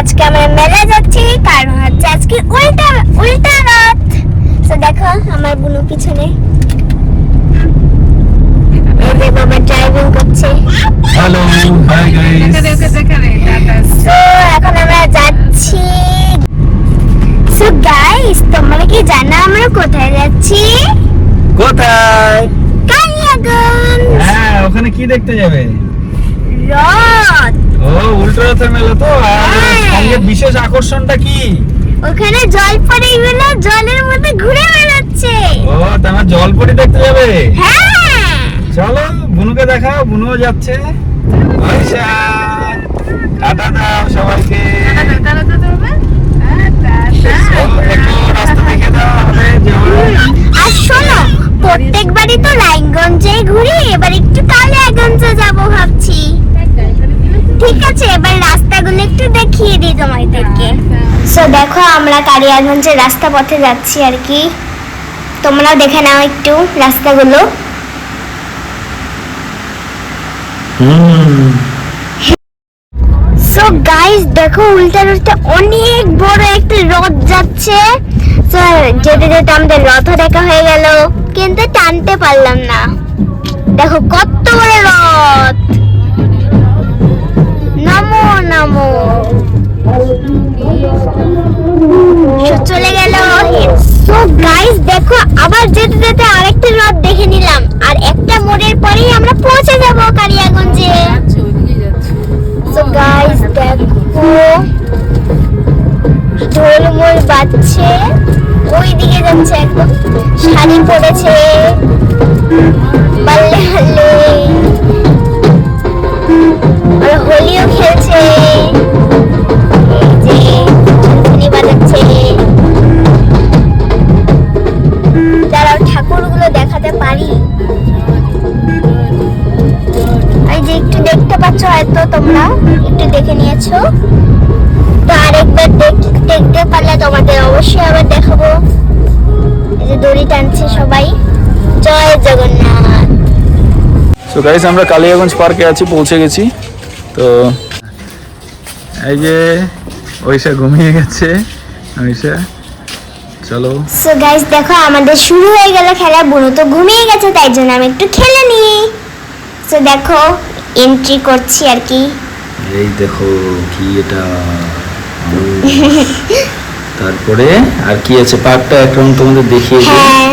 আজকে আমরা মেলা যাচ্ছি, কারণ হচ্ছে আজকে উল্টা উল্টা রথ। তো দেখো আমার বুনু পিছনে, এই যে বাবা ড্রাইভিং করছে। Hello, hi guys. তো এখন আমরা যাচ্ছি। সো গাইস, তোমরা কি জানো আমরা কোথায় যাচ্ছি? কোথায়? কালিয়াগঞ্জ। হ্যাঁ, ওখানে কি দেখতে যাবে? রথ। ও, উল্টো রথের মেলা তো। আর হ্যাঁ। সঙ্গে বিশেষ আকর্ষণটা কি? ওখানে জলপরীগুলো জলের মধ্যে ঘুরে বেড়াচ্ছে। ও, তোমার জলপরি দেখতে যাবে? হ্যাঁ। চলো, বুনুকে দেখাও, বুনুও যাচ্ছে। আচ্ছা, টাটা দাও সবাইকে। চলো, একটু রাস্তা দেখে দাও, হবে যেমন। আর শোনো, প্রত্যেকবারই তো রায়গঞ্জে ঘুরি, এবার একটু কালিয়াগঞ্জে যাব ভাবছি। ঠিক আছে, এবার রাস্তাগুলো একটু দেখিয়ে দিই তোমাদেরকে। সো দেখো, আমরা কালিয়াগঞ্জের রাস্তা পথে যাচ্ছি আর কি। তোমরাও দেখে নাও একটু রাস্তাগুলো। সো গাইস, দেখো উল্টা রথে অনেক বড় একটা রথ যাচ্ছে। তো যেতে যেতে আমাদের রথও দেখা হয়ে গেল, কিন্তু টানতে পারলাম না। দেখো কত বড় রথ। নমো নমো। চলে গেল। সো গাইস, দেখো আবার যেতে যেতে আরেকটা রথ দেখে নিলাম, আর একটা মোড়ের পরেই আমরা পৌঁছে যাব কালিয়াগঞ্জে। সো গাইস, দেখো ঢোলমোল বাজছে, ওই দিকে যাচ্ছে, একদম শাড়ি পরেছে, পাল্লে হাল্লে, আর হোলিও খেলছে, এই যে ঝুনঝুনি বাজাচ্ছে। দাঁড়াও, ঠাকুরগুলো দেখাতে পারি। এই যে একটু দেখতে পাচ্ছ, হয়তো তোমরা একটু দেখে নিয়েছো, তো আরেকবার দেখতে পারলে তোমাদের অবশ্যই আবার দেখাবো। এই যে দড়ি টানছে সবাই। জয় জগন্নাথ। সো গাইস, আমরা কালিয়াগঞ্জ পার্কে আছি, পৌঁছে গেছি। তো এই যে ওইসা ঘুমিয়ে গেছে। ওইসা, চলো। সো গাইস, দেখো আমাদের শুরু হয়ে গেল খেলা। বুনু তো ঘুমিয়ে গেছে, তাই জন্য আমি একটু খেলে নিই। সো দেখো এন্ট্রি করছি আর কি। এই দেখো কি এটা। তারপরে আর কি আছে, পার্কটা এখন তোমাদের দেখিয়ে দিই। হ্যাঁ,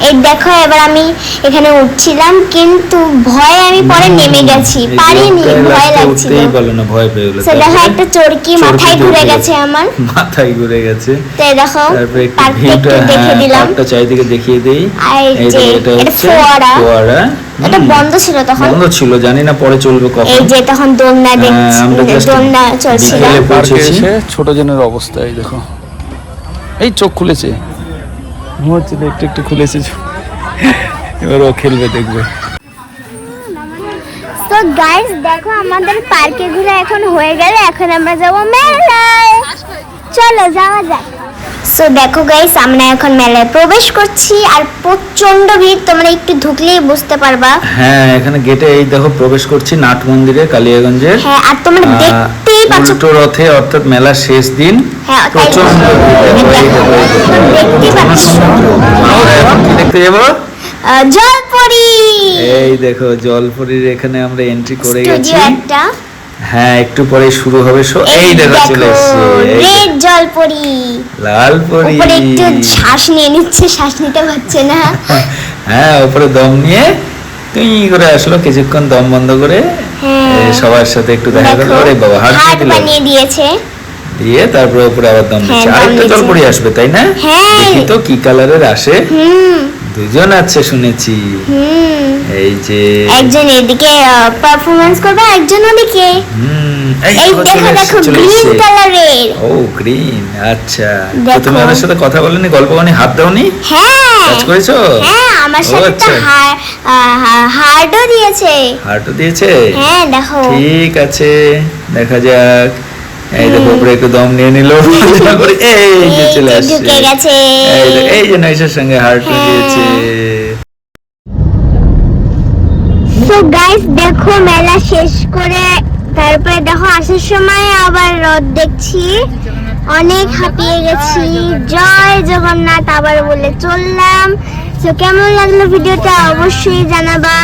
এই দেখো এবার আমি এখানে উঠছিলাম, কিন্তু ভয়ে আমি পরে নেমে গেছি, পারিনি, ভয় লাগছিল। উঠতেই পারলো না, ভয় পেয়ে গেল। সো দেখো একটা চরকি মাথায় ঘুরে গেছে আমার। মাথায় ঘুরে গেছে। তো দেখো তারপরে একটু পার্কটা একটু ভিউটা, দেখে দিলাম। পার্কটা চারিদিকে দেখিয়ে দেই। আর এই এই যে এটা এটা হচ্ছে ফোয়ারা। ফোয়ারা। এটা বন্ধ ছিল তখন। বন্ধ ছিল, জানি না পরে চলবে কখন। এই যে তখন দোলনা দেখছি, আমরা just দোলনা চলছিল। বিকেলে পৌঁছেছি। ছোট জনের অবস্থা এই দেখো, এই চোখ খুলেছে, ঘুমাচ্ছে তো, একটু একটু খুলেছে চোখ। এবার ও খেলবে, দেখবে। তো গাইস, দেখো আমাদের পার্কে ঘুরে এখন হয়ে গেল, এখন আমরা যাবো মেলায়। চলো যাওয়া যাক। সো দেখো গাইস, আমরা এখন মেলায় প্রবেশ করছি, আর প্রচন্ড ভিড়, তোমরা একটু ঢুকলেই বুঝতে পারবা। হ্যাঁ, এখানে গেটে এই দেখো প্রবেশ করছি নাট মন্দিরে, কালিয়াগঞ্জের। হ্যাঁ, আর তোমরা দেখতেই পাচ্ছ। উল্টো রথে, অর্থাৎ মেলার শেষ দিন। হ্যাঁ, তাই প্রচন্ড দেখতেই পাচ্ছ। আমরা এখন কি দেখতে যাবো? জলপরি। এই দেখো জলপরির এখানে আমরা এন্ট্রি করে গেছি। স্টুডিও একটা। হ্যাঁ, একটু পরে শুরু হবে শো। এই দেখো চলে এসেছে। রেড জলপরি। লাল পরি। উপরে একটু শ্বাস নিয়ে নিচ্ছে, শ্বাস নিতে পারছে না। হ্যাঁ, উপরে দম নিয়ে তুই করে আসলো, কিছুক্ষণ দম বন্ধ করে সবার সাথে একটু দেখা গেল। ওরে বাবা, হার্ট বানিয়ে দিয়েছে। দিয়ে তারপরে উপরে আবার দম দিচ্ছে। হ্যাঁ, আরেকটা জলপরি আসবে, তাই না? হ্যাঁ। দেখি তো কি কালারের আসে। হুম দুজন আছে শুনেছি। হুম এই যে একজন এদিকে পারফরম্যান্স করবে, একজন ওদিকে। এই দেখো দেখো, গ্রিন কালারের। ও গ্রিন, আচ্ছা। তো দেখো। তুমি ওদের সাথে কথা বলনি, গল্প করনি, হাত দাওনি? হ্যাঁ, কাজ করেছো? হ্যাঁ, আমার ও, সাথে তো আচ্ছা। হার্টও দিয়েছে। হার্টও দিয়েছে? হ্যাঁ, দেখো। ঠিক আছে, দেখা যাক। এই দেখো উপরে একটু দম নিয়ে নিল। এই যে চলে আসছে, ঢুকে গেছে। এই যে নৈশার সঙ্গে হার্টও দিয়েছে। সো গাইস, দেখো মেলা শেষ করে তারপরে দেখো আসার সময় আবার রথ দেখছি, অনেক হাঁপিয়ে গেছি। জয় জগন্নাথ আবার বলে চললাম। তো কেমন লাগলো ভিডিওটা অবশ্যই জানাবা,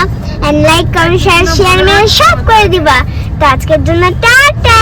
এন্ড লাইক কমেন্ট শেয়ার সব করে দিবা। তো আজকের জন্য টাটা।